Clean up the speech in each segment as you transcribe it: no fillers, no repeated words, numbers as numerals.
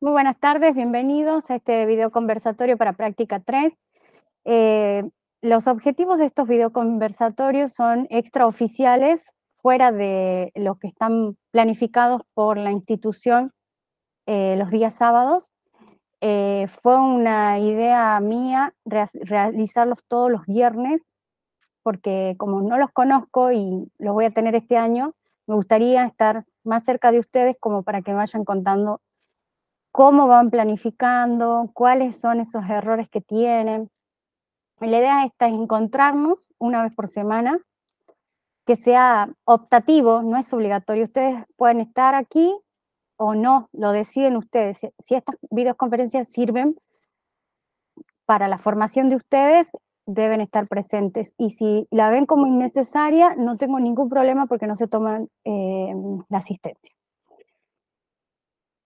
Muy buenas tardes, bienvenidos a este video conversatorio para práctica 3. Los objetivos de estos videoconversatorios son extraoficiales, fuera de los que están planificados por la institución los días sábados. Fue una idea mía realizarlos todos los viernes, porque como no los conozco y los voy a tener este año, me gustaría estar más cerca de ustedes como para que me vayan contando cómo van planificando, cuáles son esos errores que tienen. La idea esta es encontrarnos una vez por semana, que sea optativo, no es obligatorio. Ustedes pueden estar aquí o no, lo deciden ustedes. Si estas videoconferencias sirven para la formación de ustedes, deben estar presentes. Y si la ven como innecesaria, no tengo ningún problema porque no se toman la asistencia.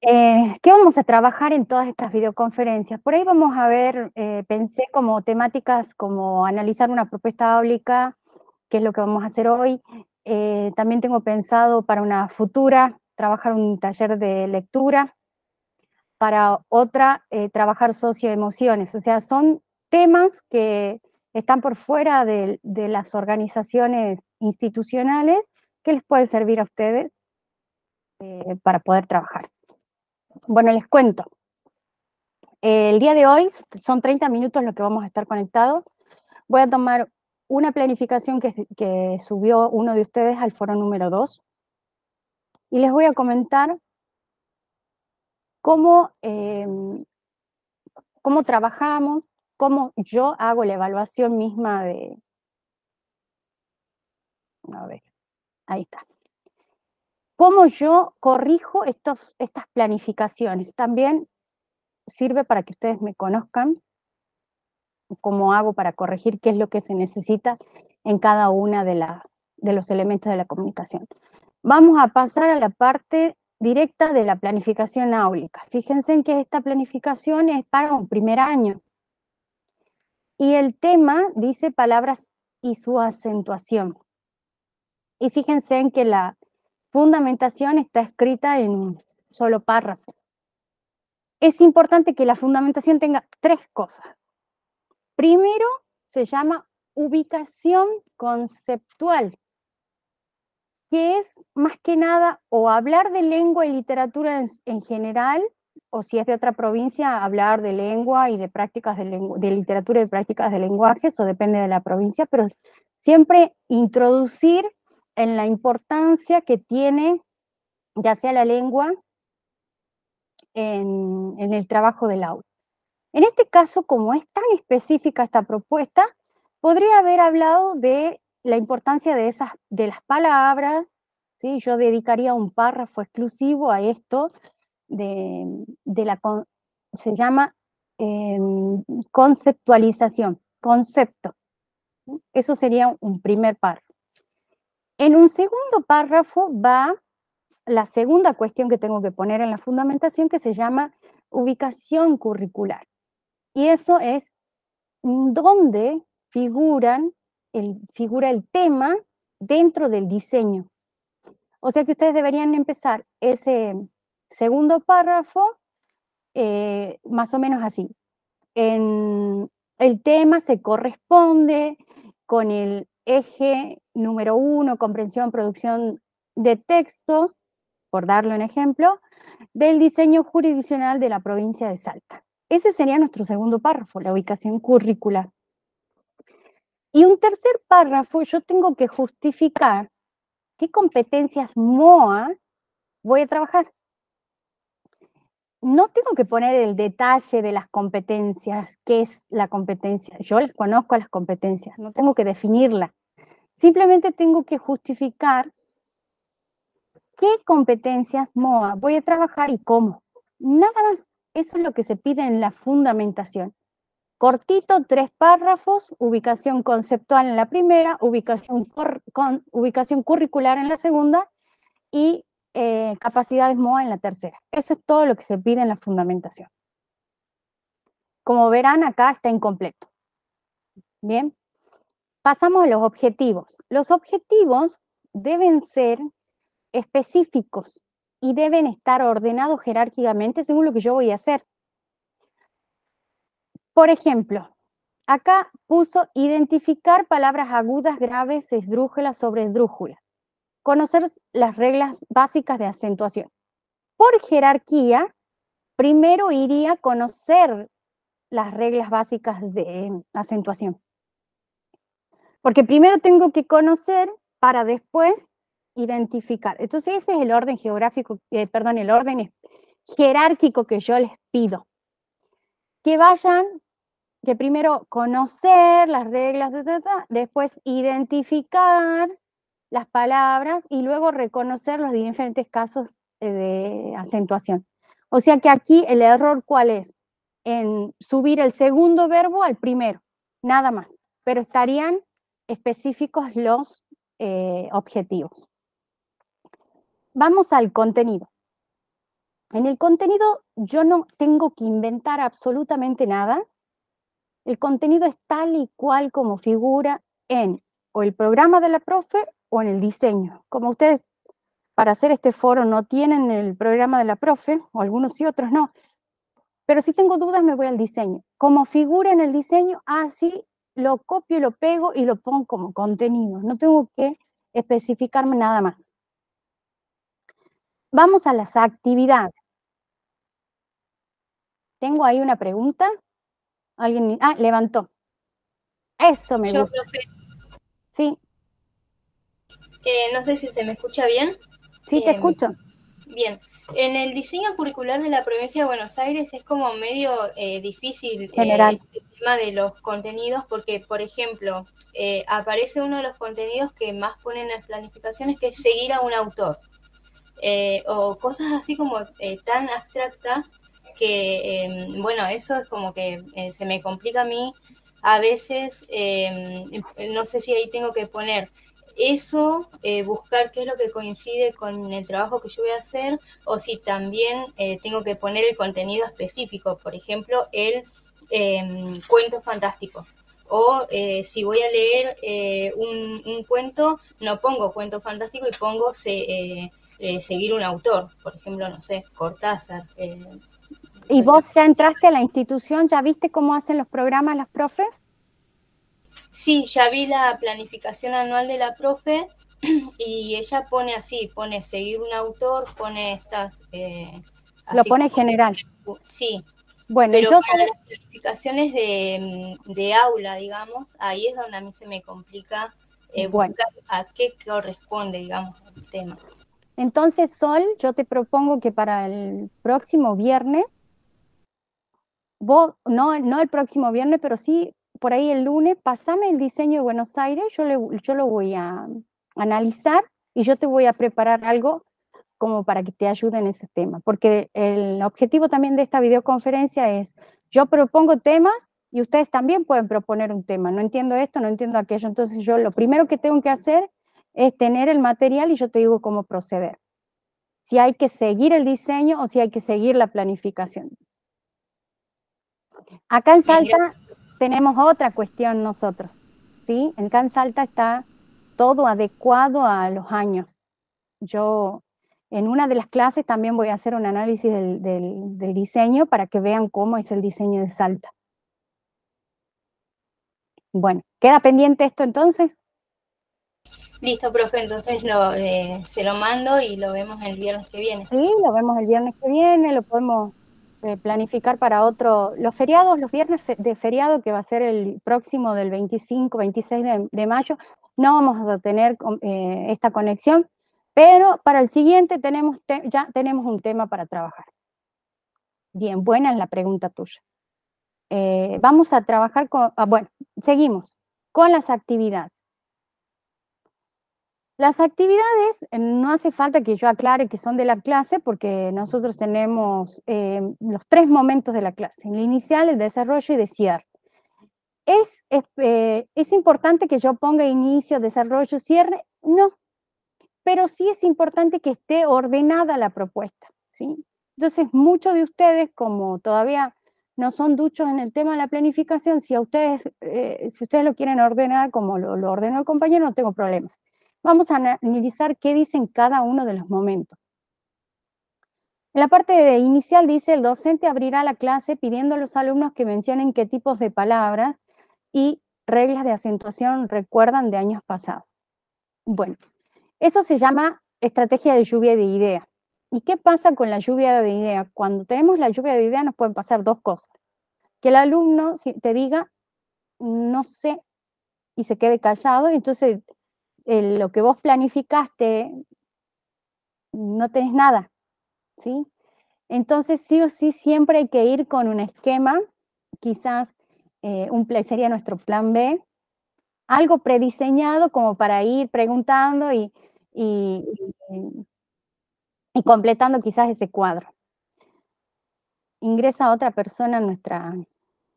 ¿Qué vamos a trabajar en todas estas videoconferencias? Por ahí vamos a ver, pensé como temáticas como analizar una propuesta áulica, que es lo que vamos a hacer hoy. También tengo pensado para una futura trabajar un taller de lectura, para otra trabajar socioemociones. O sea, son temas que están por fuera de las organizaciones institucionales que les puede servir a ustedes para poder trabajar. Bueno, les cuento. El día de hoy son 30 minutos lo que vamos a estar conectados. Voy a tomar una planificación que subió uno de ustedes al foro número 2 y les voy a comentar cómo trabajamos, cómo yo hago la evaluación misma de... A ver, ahí está. Cómo yo corrijo estas planificaciones. También sirve para que ustedes me conozcan, cómo hago para corregir qué es lo que se necesita en cada una de los elementos de la comunicación. Vamos a pasar a la parte directa de la planificación áulica. Fíjense en que esta planificación es para un primer año. Y el tema dice palabras y su acentuación. Y fíjense en que la fundamentación está escrita en un solo párrafo. Es importante que la fundamentación tenga 3 cosas. Primero, se llama ubicación conceptual, que es más que nada o hablar de lengua y literatura en general, o si es de otra provincia, hablar de lengua y de prácticas de literatura y prácticas de lenguaje, eso depende de la provincia, pero siempre introducir en la importancia que tiene ya sea la lengua en el trabajo del aula. En este caso, como es tan específica esta propuesta, podría haber hablado de la importancia de las palabras, ¿sí? Yo dedicaría un párrafo exclusivo a esto, se llama conceptualización, concepto. Eso sería un primer párrafo. En un segundo párrafo va la segunda cuestión que tengo que poner en la fundamentación, que se llama ubicación curricular. Y eso es donde figura el tema dentro del diseño. O sea que ustedes deberían empezar ese segundo párrafo más o menos así. El tema se corresponde con el eje número 1, comprensión, producción de textos, por darle un ejemplo, del diseño jurisdiccional de la provincia de Salta. Ese sería nuestro segundo párrafo, la ubicación curricular. Y un tercer párrafo, yo tengo que justificar qué competencias MOA voy a trabajar. No tengo que poner el detalle de las competencias, qué es la competencia. Yo les conozco las competencias, no tengo que definirla. Simplemente tengo que justificar qué competencias MOA voy a trabajar y cómo. Nada más, eso es lo que se pide en la fundamentación. Cortito, 3 párrafos, ubicación conceptual en la primera, ubicación curricular en la segunda y capacidades MOA en la tercera. Eso es todo lo que se pide en la fundamentación. Como verán, acá está incompleto. Bien, pasamos a los objetivos. Los objetivos deben ser específicos. y deben estar ordenados jerárquicamente según lo que yo voy a hacer. Por ejemplo, acá puso identificar palabras agudas, graves, esdrújulas, sobre esdrújulas. Conocer las reglas básicas de acentuación. Por jerarquía, primero iría a conocer las reglas básicas de acentuación. Porque primero tengo que conocer para después identificar. Entonces ese es el orden geográfico, el orden jerárquico que yo les pido. Que vayan, que primero conocer las reglas, después identificar las palabras y luego reconocer los diferentes casos de acentuación. O sea que aquí el error, ¿cuál es? En subir el segundo verbo al primero, nada más, pero estarían específicos los objetivos. Vamos al contenido. En el contenido yo no tengo que inventar absolutamente nada. El contenido es tal y cual como figura en o el programa de la profe o en el diseño. Como ustedes para hacer este foro no tienen el programa de la profe, o algunos sí, otros no, pero si tengo dudas me voy al diseño. Como figura en el diseño, así lo copio y lo pego y lo pongo como contenido. No tengo que especificarme nada más. Vamos a las actividades. Tengo ahí una pregunta. Alguien, levantó. Eso me Yo, gusta. profe, Sí, no sé si se me escucha bien. sí te escucho. Bien, en el diseño curricular de la provincia de Buenos Aires es como medio difícil General. este tema de los contenidos porque, por ejemplo, aparece uno de los contenidos que más ponen en las planificaciones que es seguir a un autor. O cosas así como tan abstractas que, bueno, eso es como que se me complica a mí. A veces, no sé si ahí tengo que poner eso, buscar qué es lo que coincide con el trabajo que yo voy a hacer, o si también tengo que poner el contenido específico, por ejemplo, el cuento fantástico. O si voy a leer un cuento, no pongo cuento fantástico y pongo seguir un autor, por ejemplo, no sé, Cortázar. ¿Y vos ya entraste a la institución? ¿Ya viste cómo hacen los programas las profes? Sí, ya vi la planificación anual de la profe y ella pone así, pone seguir un autor, pone estas, Lo así pone como general. sí, Bueno, y pero yo para las planificaciones de aula, digamos, ahí es donde a mí se me complica bueno, buscar a qué corresponde, digamos, el tema. entonces Sol, yo te propongo que para el próximo viernes, vos, no el próximo viernes, pero sí por ahí el lunes, pasame el diseño de Buenos Aires, yo lo voy a analizar y yo te voy a preparar algo como para que te ayude en ese tema, porque el objetivo también de esta videoconferencia es, yo propongo temas y ustedes también pueden proponer un tema, no entiendo esto, no entiendo aquello, entonces yo lo primero que tengo que hacer es tener el material y yo te digo cómo proceder, si hay que seguir el diseño o si hay que seguir la planificación. Acá en Bien, Salta tenemos otra cuestión nosotros, ¿sí? Acá en Salta está todo adecuado a los años. Yo en una de las clases también voy a hacer un análisis del diseño para que vean cómo es el diseño de Salta. Bueno, ¿queda pendiente esto entonces? listo, profe, entonces se lo mando y lo vemos el viernes que viene. Sí, lo vemos el viernes que viene, lo podemos planificar para otro. Los feriados, los viernes de feriado, que va a ser el próximo del 25, 26 de mayo, no vamos a tener esta conexión, pero para el siguiente ya tenemos un tema para trabajar. Bien, buena es la pregunta tuya. Vamos a trabajar con, bueno, seguimos con las actividades. Las actividades, no hace falta que yo aclare que son de la clase porque nosotros tenemos los 3 momentos de la clase, el inicial, el desarrollo y de cierre. ¿Es importante que yo ponga inicio, desarrollo, cierre? No, pero sí es importante que esté ordenada la propuesta, ¿sí? Entonces, muchos de ustedes, como todavía no son duchos en el tema de la planificación, si ustedes lo quieren ordenar como lo ordenó el compañero, no tengo problemas. Vamos a analizar qué dicen cada uno de los momentos. En la parte inicial dice, el docente abrirá la clase pidiendo a los alumnos que mencionen qué tipos de palabras y reglas de acentuación recuerdan de años pasados. Bueno, eso se llama estrategia de lluvia de ideas. ¿Y qué pasa con la lluvia de ideas? Cuando tenemos la lluvia de ideas nos pueden pasar dos cosas. Que el alumno te diga, no sé, y se quede callado, entonces lo que vos planificaste no tenés nada, ¿sí? Entonces, sí o sí, siempre hay que ir con un esquema, quizás sería nuestro plan B, algo prediseñado como para ir preguntando y, y completando quizás ese cuadro. Ingresa otra persona en nuestra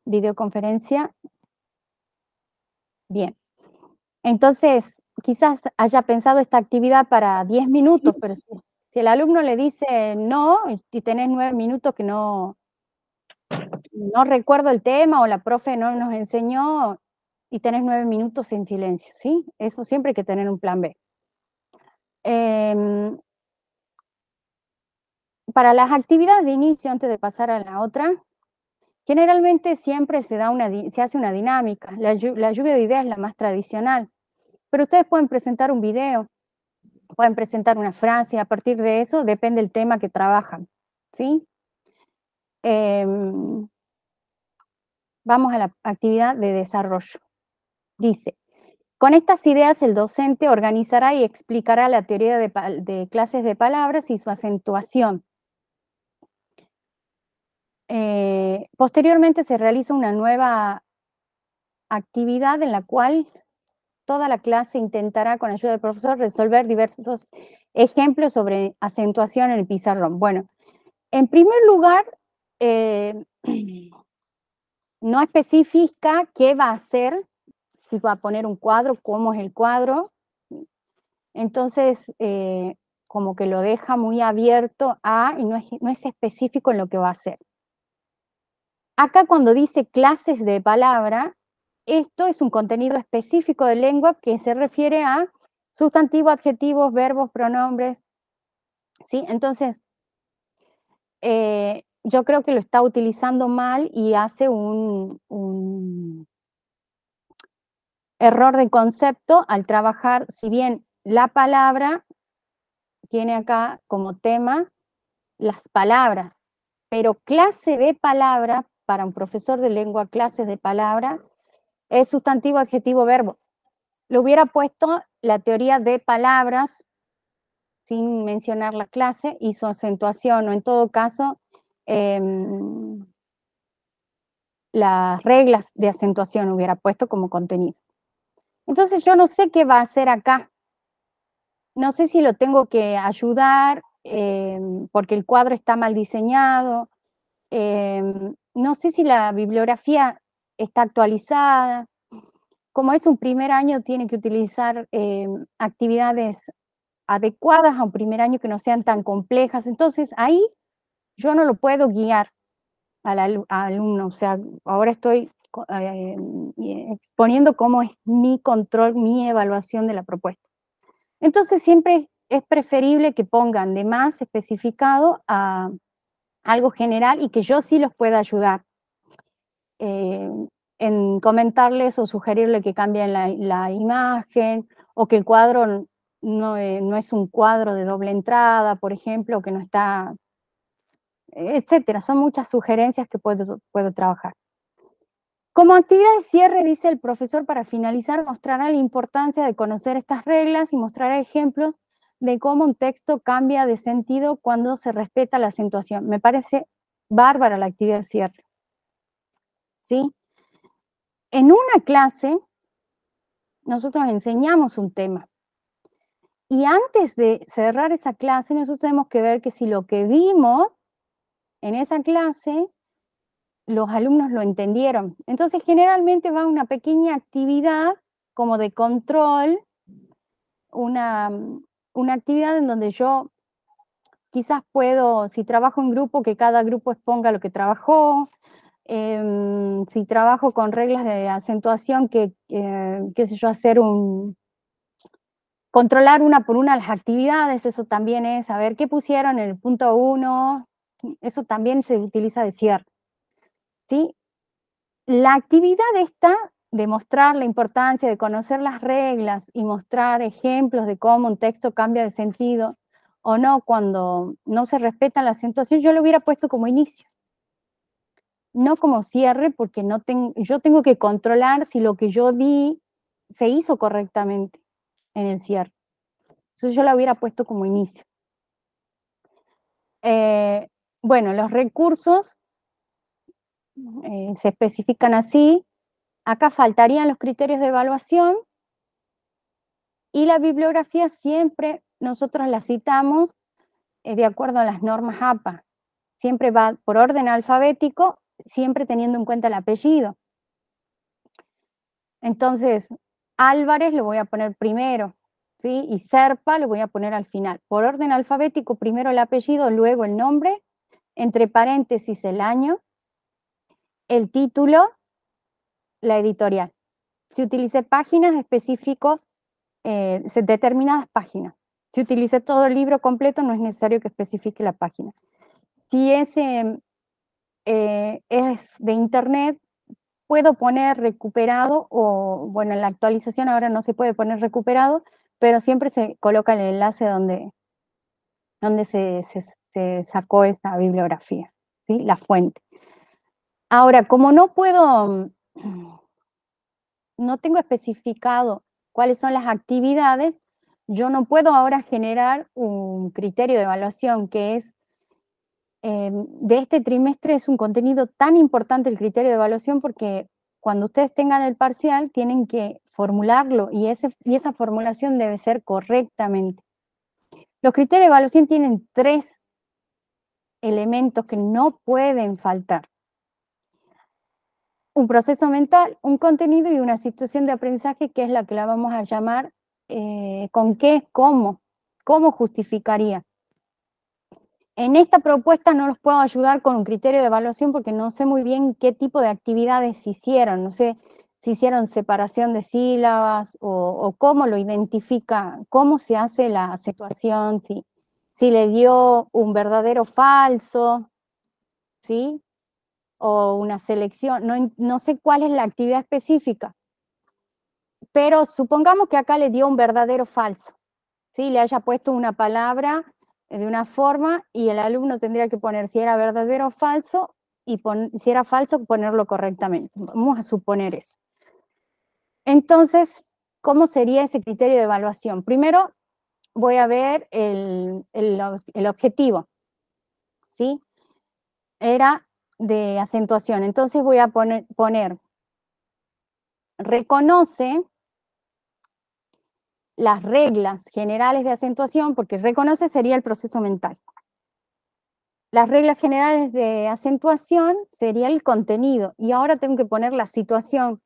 videoconferencia. Bien. Entonces, quizás haya pensado esta actividad para 10 minutos, pero si el alumno le dice no, y tenés 9 minutos que no recuerdo el tema o la profe no nos enseñó y tenés 9 minutos en silencio, ¿sí? Eso siempre hay que tener un plan B. Para las actividades de inicio, antes de pasar a la otra, generalmente siempre se hace una dinámica. La lluvia de ideas es la más tradicional, pero ustedes pueden presentar un video, pueden presentar una frase, a partir de eso depende el tema que trabajan, ¿sí? Vamos a la actividad de desarrollo. Dice, con estas ideas el docente organizará y explicará la teoría de clases de palabras y su acentuación. Posteriormente se realiza una nueva actividad en la cual toda la clase intentará, con ayuda del profesor, resolver diversos ejemplos sobre acentuación en el pizarrón. Bueno, en primer lugar, no especifica qué va a hacer, si va a poner un cuadro, cómo es el cuadro. Entonces, como que lo deja muy abierto y no es específico en lo que va a hacer. Acá cuando dice clases de palabra, esto es un contenido específico de lengua que se refiere a sustantivos, adjetivos, verbos, pronombres, ¿sí? Entonces, yo creo que lo está utilizando mal y hace un error de concepto al trabajar, si bien la palabra tiene acá como tema las palabras, pero clase de palabra, para un profesor de lengua, clases de palabra, es sustantivo, adjetivo, verbo. Le hubiera puesto la teoría de palabras sin mencionar la clase y su acentuación, o en todo caso, las reglas de acentuación hubiera puesto como contenido. Entonces yo no sé qué va a hacer acá. No sé si lo tengo que ayudar porque el cuadro está mal diseñado. No sé si la bibliografía está actualizada. Como es un primer año, tiene que utilizar actividades adecuadas a un primer año que no sean tan complejas. Entonces, ahí yo no lo puedo guiar al alumno. O sea, ahora estoy exponiendo cómo es mi control, mi evaluación de la propuesta. Entonces, siempre es preferible que pongan de más especificado a algo general y que yo sí los pueda ayudar en comentarles o sugerirle que cambien la imagen o que el cuadro no es un cuadro de doble entrada, por ejemplo, que no está, etcétera. Son muchas sugerencias que puedo trabajar. Como actividad de cierre, dice el profesor, para finalizar, mostrará la importancia de conocer estas reglas y mostrará ejemplos de cómo un texto cambia de sentido cuando se respeta la acentuación. Me parece bárbara la actividad de cierre. ¿Sí? En una clase, nosotros enseñamos un tema. Y antes de cerrar esa clase, nosotros tenemos que ver que si lo que vimos en esa clase, los alumnos lo entendieron. Entonces, generalmente va una pequeña actividad como de control, una actividad en donde yo quizás puedo, si trabajo en grupo, que cada grupo exponga lo que trabajó. Si trabajo con reglas de acentuación, qué sé yo, hacer controlar una por una las actividades, eso también es saber qué pusieron en el punto 1, eso también se utiliza de cierre, ¿sí? La actividad esta de mostrar la importancia de conocer las reglas y mostrar ejemplos de cómo un texto cambia de sentido o no cuando no se respeta la acentuación, yo lo hubiera puesto como inicio, no como cierre, porque yo tengo que controlar si lo que yo di se hizo correctamente en el cierre. Entonces yo la hubiera puesto como inicio. Bueno, los recursos se especifican así. Acá faltarían los criterios de evaluación y la bibliografía siempre nosotros la citamos de acuerdo a las normas APA. Siempre va por orden alfabético, siempre teniendo en cuenta el apellido. Entonces, Álvarez lo voy a poner primero, ¿sí? Y Serpa lo voy a poner al final. Por orden alfabético, primero el apellido, luego el nombre, entre paréntesis el año, el título, la editorial. Si utilicé páginas, específico determinadas páginas. Si utilicé todo el libro completo, no es necesario que especifique la página. Si ese es de internet, puedo poner recuperado o, bueno, en la actualización ahora no se puede poner recuperado, pero siempre se coloca el enlace donde se sacó esa bibliografía, ¿sí? La fuente. Ahora, como no puedo, no tengo especificado cuáles son las actividades, yo no puedo ahora generar un criterio de evaluación que es de este trimestre. Es un contenido tan importante el criterio de evaluación porque cuando ustedes tengan el parcial tienen que formularlo y esa formulación debe ser correctamente. Los criterios de evaluación tienen 3 elementos que no pueden faltar: un proceso mental, un contenido y una situación de aprendizaje, que es la que la vamos a llamar con qué, cómo justificaría. En esta propuesta no los puedo ayudar con un criterio de evaluación porque no sé muy bien qué tipo de actividades hicieron, no sé si hicieron separación de sílabas o cómo lo identifica, cómo se hace la acentuación, si le dio un verdadero falso, ¿sí? O una selección, no sé cuál es la actividad específica, pero supongamos que acá le dio un verdadero falso, ¿sí? Le haya puesto una palabra de una forma y el alumno tendría que poner si era verdadero o falso, y si era falso, ponerlo correctamente. Vamos a suponer eso. Entonces, ¿cómo sería ese criterio de evaluación? Primero voy a ver el objetivo, ¿sí? Era de acentuación, entonces voy a poner reconoce las reglas generales de acentuación, porque reconoce sería el proceso mental. Las reglas generales de acentuación sería el contenido, y ahora tengo que poner la situación.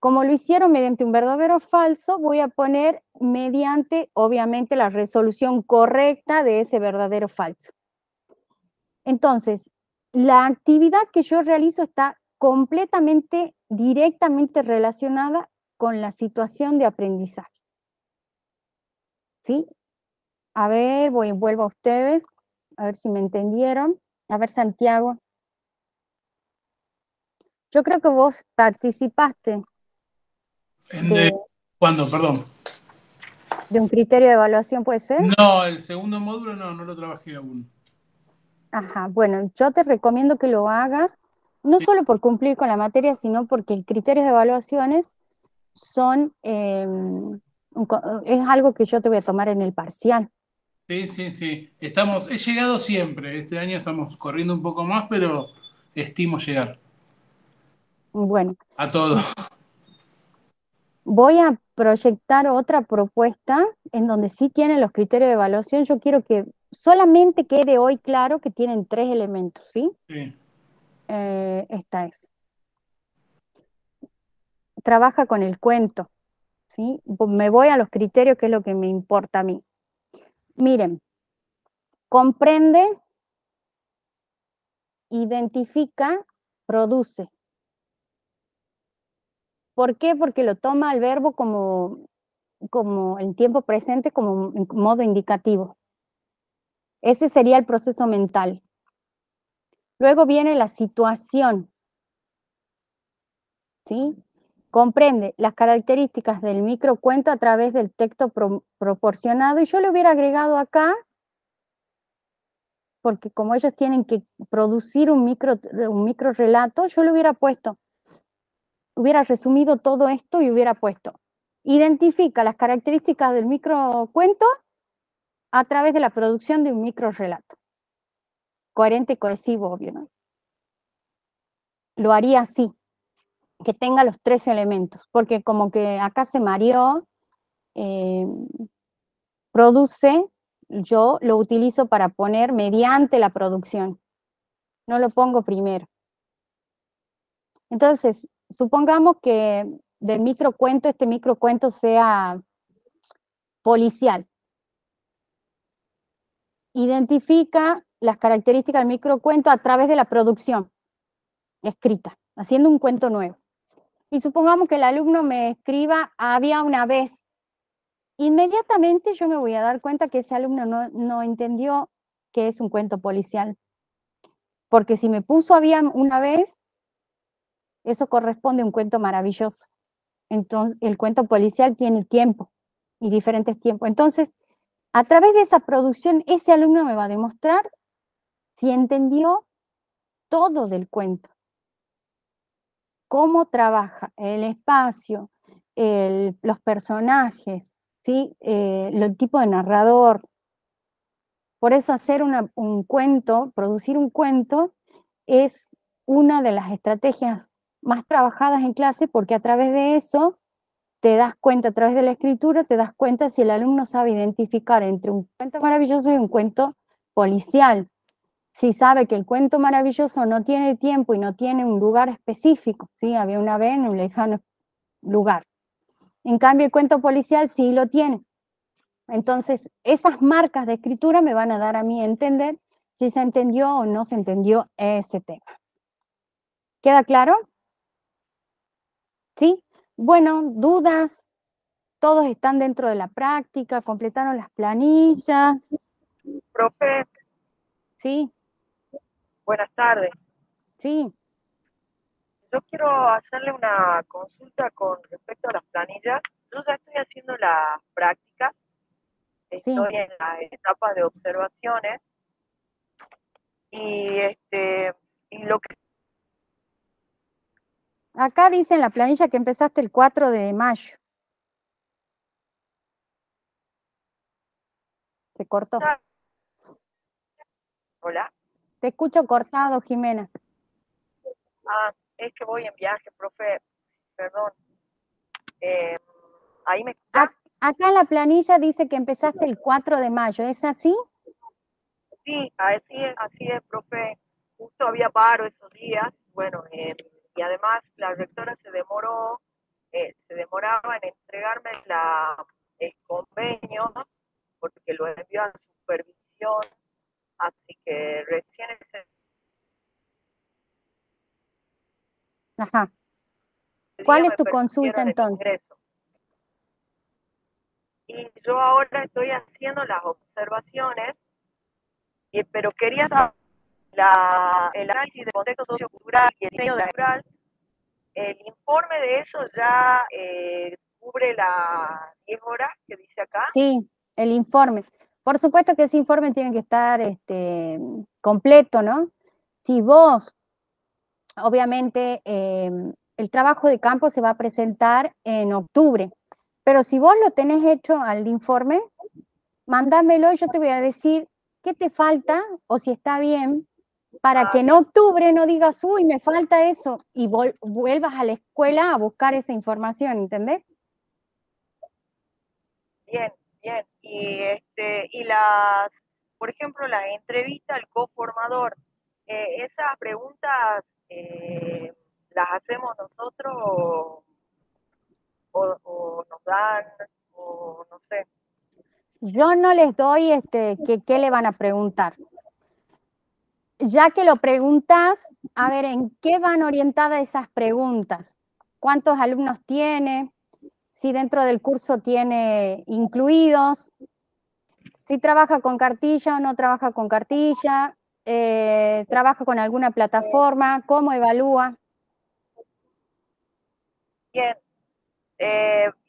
Como lo hicieron mediante un verdadero o falso, voy a poner mediante, obviamente, la resolución correcta de ese verdadero o falso. Entonces, la actividad que yo realizo está completamente, directamente relacionada con la situación de aprendizaje, ¿sí? A ver, vuelvo a ustedes, a ver si me entendieron. A ver, Santiago. Yo creo que vos participaste de, ¿Cuándo? Perdón. de un criterio de evaluación, ¿puede ser? No, el segundo módulo no lo trabajé aún. Ajá, bueno, yo te recomiendo que lo hagas, no Sí, solo por cumplir con la materia, sino porque el criterio de evaluaciones son, es algo que yo te voy a tomar en el parcial. sí. He llegado siempre. Este año estamos corriendo un poco más, pero estimo llegar Bueno, a todo. voy a proyectar otra propuesta en donde sí tienen los criterios de evaluación. Yo quiero que solamente quede hoy claro que tienen 3 elementos, ¿sí? Sí. Esta es. Trabaja con el cuento, ¿sí? Me voy a los criterios, que es lo que me importa a mí. Miren, comprende, identifica, produce. ¿Por qué? Porque lo toma el verbo como como en tiempo presente, como en modo indicativo. Ese sería el proceso mental. Luego viene la situación, ¿sí? Comprende las características del microcuento a través del texto proporcionado, y yo le hubiera agregado acá, porque como ellos tienen que producir un micro relato, yo le hubiera puesto, hubiera resumido todo esto y hubiera puesto, identifica las características del microcuento a través de la producción de un micro relato. Coherente, cohesivo, obvio, ¿no? Lo haría así, que tenga los 3 elementos, porque como que acá se mareó, produce, yo lo utilizo para poner mediante la producción, no lo pongo primero. Entonces, supongamos que del microcuento, este microcuento sea policial. Identifica las características del microcuento a través de la producción escrita, haciendo un cuento nuevo. Y supongamos que el alumno me escriba, había una vez. Inmediatamente yo me voy a dar cuenta que ese alumno no entendió que es un cuento policial. Porque si me puso había una vez, eso corresponde a un cuento maravilloso. Entonces, el cuento policial tiene tiempo y diferentes tiempos. Entonces, a través de esa producción, ese alumno me va a demostrar si entendió todo del cuento. Cómo trabaja el espacio, los personajes, ¿sí? El tipo de narrador. Por eso hacer un cuento, producir un cuento, es una de las estrategias más trabajadas en clase, porque a través de eso te das cuenta, a través de la escritura, te das cuenta si el alumno sabe identificar entre un cuento maravilloso y un cuento policial. Si sabe que el cuento maravilloso no tiene tiempo y no tiene un lugar específico, ¿sí? Había una vez en un lejano lugar. En cambio, el cuento policial sí lo tiene. Entonces, esas marcas de escritura me van a dar a mí a entender si se entendió o no se entendió ese tema. ¿Queda claro? ¿Sí? Bueno, dudas. Todos están dentro de la práctica, completaron las planillas. Profe, Sí, buenas tardes. sí. Yo quiero hacerle una consulta con respecto a las planillas. Yo ya estoy haciendo las prácticas, estoy en la etapa de observaciones y lo que Acá dice en la planilla que empezaste el 4 de mayo. Se cortó. Hola. Te escucho cortado, Jimena. Es que voy en viaje, profe. Perdón. ¿Ahí me escucha? Acá en la planilla dice que empezaste el 4 de mayo, ¿es así? Sí, así es, profe. Justo había paro esos días, bueno, y además la rectora se demoraba en entregarme el convenio, porque lo envió a supervisión, así que recién Ajá. ese ¿Cuál día es me tu consulta permitieron el entonces? ingreso. Y yo ahora estoy haciendo las observaciones, pero quería saber el análisis de contexto sociocultural y el diseño natural. El informe de eso ya cubre las 10 horas que dice acá. Sí, el informe. Por supuesto que ese informe tiene que estar completo, ¿no? Si vos, obviamente, el trabajo de campo se va a presentar en octubre, pero si vos lo tenés hecho al informe, mándamelo y yo te voy a decir qué te falta o si está bien, para que en octubre no digas, uy, me falta eso, y vuelvas a la escuela a buscar esa información, ¿entendés? Bien, bien. Por ejemplo, la entrevista al coformador, esas preguntas las hacemos nosotros o nos dan, o no sé. Yo no les doy qué le van a preguntar. Ya que lo preguntas, a ver, ¿en qué van orientadas esas preguntas? ¿Cuántos alumnos tiene? si dentro del curso tiene incluidos, si trabaja con cartilla o no trabaja con cartilla, trabaja con alguna plataforma, cómo evalúa. Bien.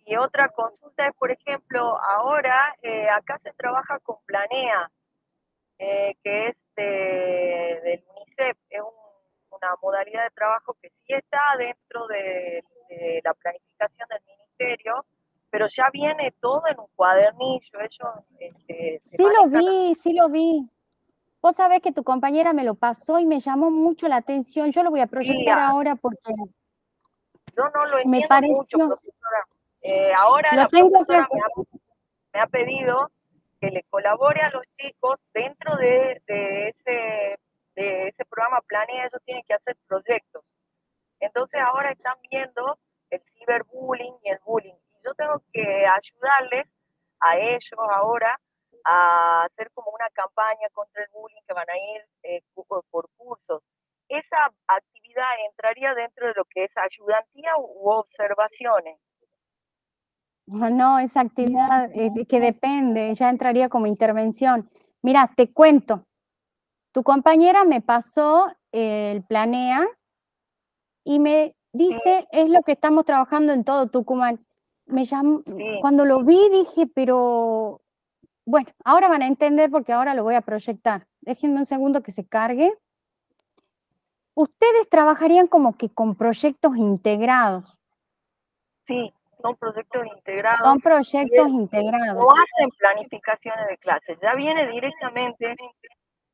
Y otra consulta es, por ejemplo, ahora acá se trabaja con Planea, que es del UNICEF, es una modalidad de trabajo que sí está dentro de la planificación del ministerio, pero ya viene todo en un cuadernillo. Ellos se Sí lo manejan. sí lo vi. Vos sabés que tu compañera me lo pasó y me llamó mucho la atención. Yo lo voy a proyectar ahora porque Yo no lo me entiendo mucho, pareció. profesora. Ahora Lo la tengo que. profesora me ha pedido que le colabore a los chicos dentro de ese programa Planea. Ellos tienen que hacer proyectos. Entonces ahora están viendo el ciberbullying y el bullying. Y yo tengo que ayudarles a ellos ahora a hacer como una campaña contra el bullying, que van a ir por cursos. Esa actividad entraría dentro de lo que es ayudantía u observaciones. No, esa actividad que depende, ya entraría como intervención. Mira, te cuento, tu compañera me pasó el Planea y me dice, es lo que estamos trabajando en todo Tucumán. Me llamó, cuando lo vi dije, pero bueno, ahora van a entender porque ahora lo voy a proyectar. Déjenme un segundo que se cargue. Ustedes trabajarían como que con proyectos integrados. Sí, son proyectos integrados. Son proyectos integrados. No hacen planificaciones de clases, ya viene directamente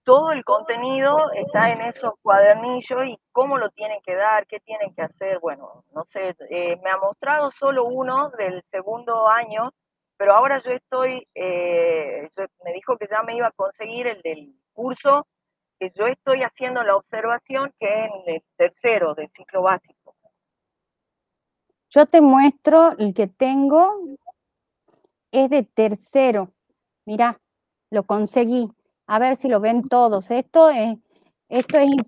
todo el contenido, está en esos cuadernillos y cómo lo tienen que dar, qué tienen que hacer. Bueno, no sé, me ha mostrado solo uno del segundo año, pero ahora yo me dijo que ya me iba a conseguir el del curso, que yo estoy haciendo la observación, que es en el tercero del ciclo básico. Yo te muestro el que tengo, es de tercero. Mirá, lo conseguí. A ver si lo ven todos. Esto es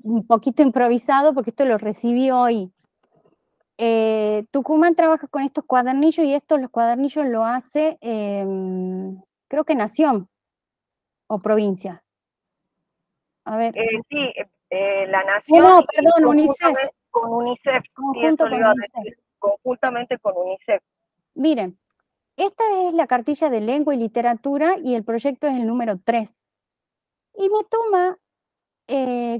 un poquito improvisado porque esto lo recibí hoy. Tucumán trabaja con estos cuadernillos y los cuadernillos lo hace, creo que Nación o provincia. A ver. Sí, la Nación. No, perdón, UNICEF. Con UNICEF. Conjunto con UNICEF. Conjuntamente con UNICEF. Miren, esta es la cartilla de lengua y literatura y el proyecto es el número 3. Y me toma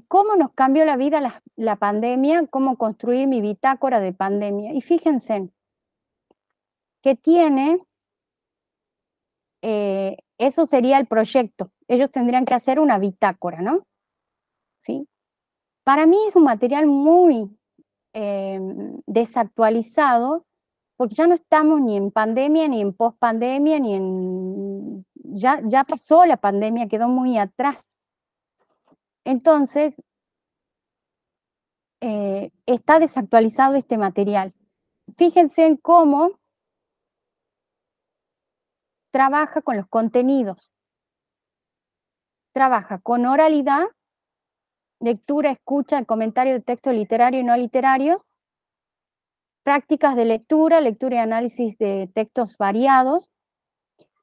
cómo nos cambió la vida la pandemia, cómo construir mi bitácora de pandemia. Y fíjense que tiene, eso sería el proyecto. Ellos tendrían que hacer una bitácora, ¿no? ¿Sí? Para mí es un material muy desactualizado, porque ya no estamos ni en pandemia, ni en pospandemia, ni en... Ya pasó la pandemia, quedó muy atrás. Entonces, está desactualizado este material. Fíjense en cómo trabaja con los contenidos. Trabaja con oralidad, lectura, escucha, comentario de texto literario y no literario, prácticas de lectura, lectura y análisis de textos variados,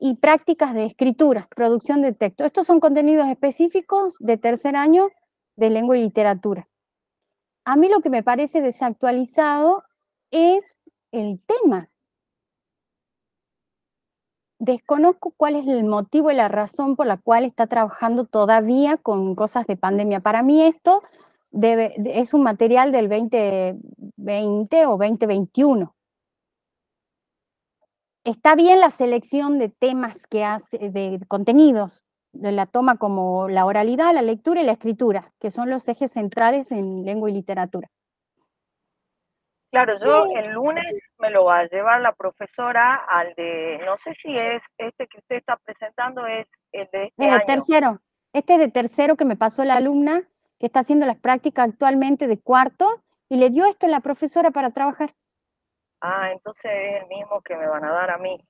y prácticas de escritura, producción de texto. Estos son contenidos específicos de tercer año de lengua y literatura. A mí lo que me parece desactualizado es el tema. Desconozco cuál es el motivo y la razón por la cual está trabajando todavía con cosas de pandemia. Para mí esto es un material del 2020 o 2021. Está bien la selección de temas que hace, de contenidos, la toma como la oralidad, la lectura y la escritura, que son los ejes centrales en lengua y literatura. Claro, yo el lunes me lo va a llevar la profesora al de, no sé si es este que usted está presentando, es el de este año. Tercero. Este es de tercero que me pasó la alumna que está haciendo las prácticas actualmente de cuarto y le dio esto a la profesora para trabajar. Ah, entonces es el mismo que me van a dar a mí.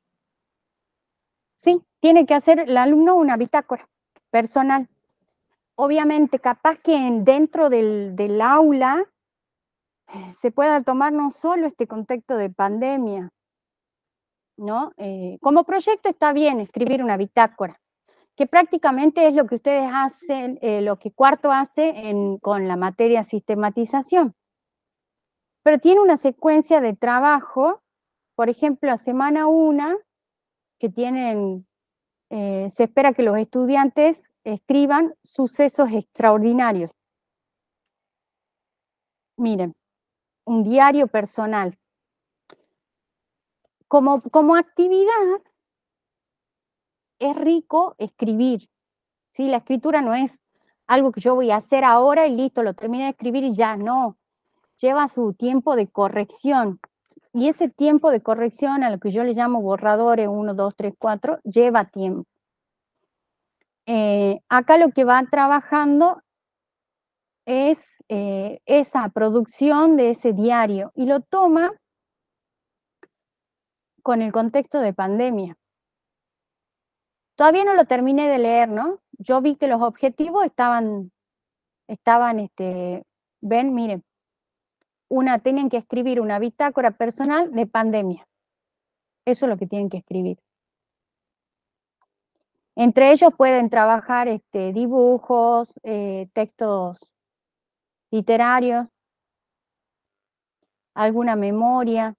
Sí, tiene que hacer el alumno una bitácora personal. Obviamente, capaz que dentro del aula se pueda tomar no solo este contexto de pandemia, ¿no? Como proyecto está bien escribir una bitácora, que prácticamente es lo que ustedes hacen, lo que cuarto hace con la materia sistematización. Pero tiene una secuencia de trabajo, por ejemplo, a semana 1, que tienen, se espera que los estudiantes escriban sucesos extraordinarios. Miren, un diario personal. Como actividad, es rico escribir, ¿sí? La escritura no es algo que yo voy a hacer ahora y listo, lo terminé de escribir y ya, no. Lleva su tiempo de corrección. Y ese tiempo de corrección, a lo que yo le llamo borradores 1, 2, 3, 4, lleva tiempo. Acá lo que va trabajando es esa producción de ese diario y lo toma con el contexto de pandemia. Todavía no lo terminé de leer, ¿no? Yo vi que los objetivos estaban ven, miren, tienen que escribir una bitácora personal de pandemia. Eso es lo que tienen que escribir. Entre ellos pueden trabajar dibujos, textos literarios, alguna memoria.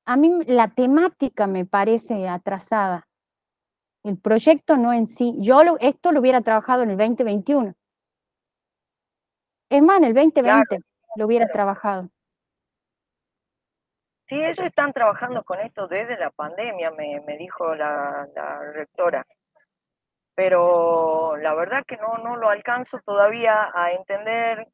A mí la temática me parece atrasada. El proyecto no en sí. Esto lo hubiera trabajado en el 2021. Es más, en el 2020 claro, lo hubiera trabajado. Sí, ellos están trabajando con esto desde la pandemia, me dijo la rectora. Pero la verdad que no lo alcanzo todavía a entender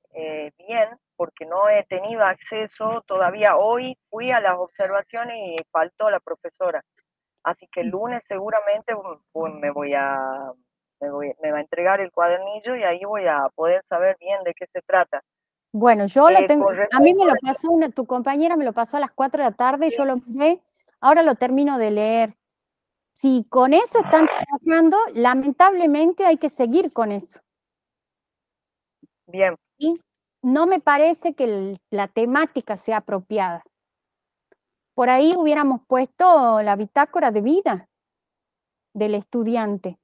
bien, porque no he tenido acceso todavía. Hoy fui a las observaciones y faltó la profesora. Así que el lunes seguramente pues, me va a entregar el cuadernillo y ahí voy a poder saber bien de qué se trata. Bueno, yo lo tengo, a mí me lo pasó tu compañera, me lo pasó a las 4 de la tarde, sí. Yo lo miré, ahora lo termino de leer. Si con eso están trabajando, lamentablemente hay que seguir con eso. Bien. Y no me parece que la temática sea apropiada. Por ahí hubiéramos puesto la bitácora de vida del estudiante.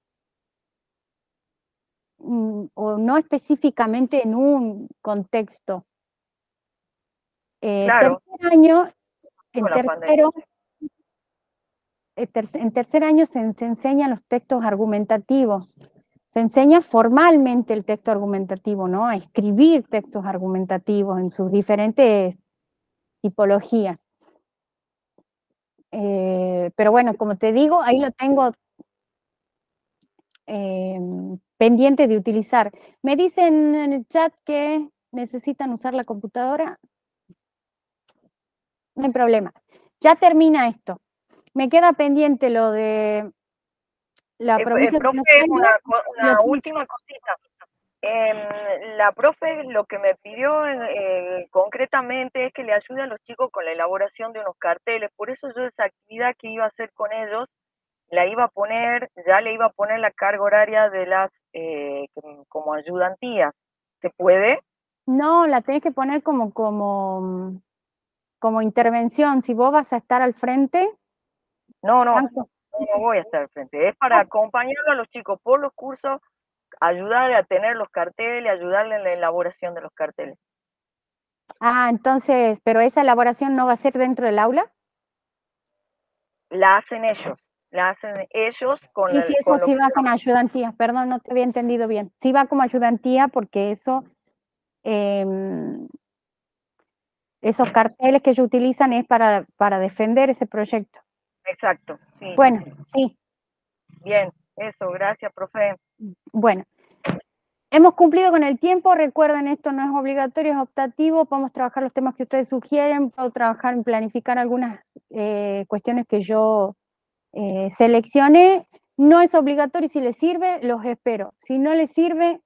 O no específicamente en un contexto. Claro. Tercer año, en tercer año se enseñan los textos argumentativos. Se enseña formalmente el texto argumentativo, ¿no? A escribir textos argumentativos en sus diferentes tipologías. Pero bueno, como te digo, ahí lo tengo pendiente de utilizar. Me dicen en el chat que necesitan usar la computadora. No hay problema. Ya termina esto. Me queda pendiente lo de la provincia de Buenos Aires. Una última cosita. La profe lo que me pidió concretamente es que le ayude a los chicos con la elaboración de unos carteles. Por eso yo esa actividad que iba a hacer con ellos, ya le iba a poner la carga horaria de las como ayudantías. ¿Se puede? No, la tenés que poner como intervención. Si vos vas a estar al frente. No voy a estar al frente. Es para acompañar a los chicos por los cursos, ayudarle a tener los carteles, ayudarle en la elaboración de los carteles. Ah, entonces, ¿pero esa elaboración no va a ser dentro del aula? La hacen ellos con sí, eso sí va con ayudantía, perdón, no te había entendido bien. Sí va como ayudantía porque eso, esos carteles que ellos utilizan es para defender ese proyecto. Exacto, sí. Bueno, sí. Bien, eso, gracias, profe. Bueno, hemos cumplido con el tiempo. Recuerden, esto no es obligatorio, es optativo. Podemos trabajar los temas que ustedes sugieren, puedo trabajar en planificar algunas cuestiones que yo seleccioné. No es obligatorio, y si les sirve, los espero. Si no les sirve,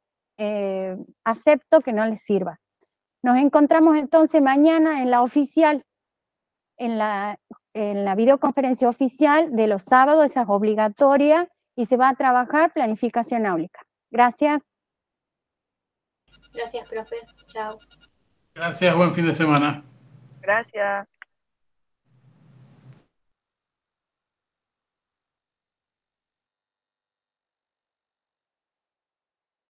acepto que no les sirva. Nos encontramos entonces mañana en la oficial, en la videoconferencia oficial de los sábados, esa es obligatoria, y se va a trabajar planificación áulica. Gracias. Gracias, profe. Chao. Gracias, buen fin de semana. Gracias.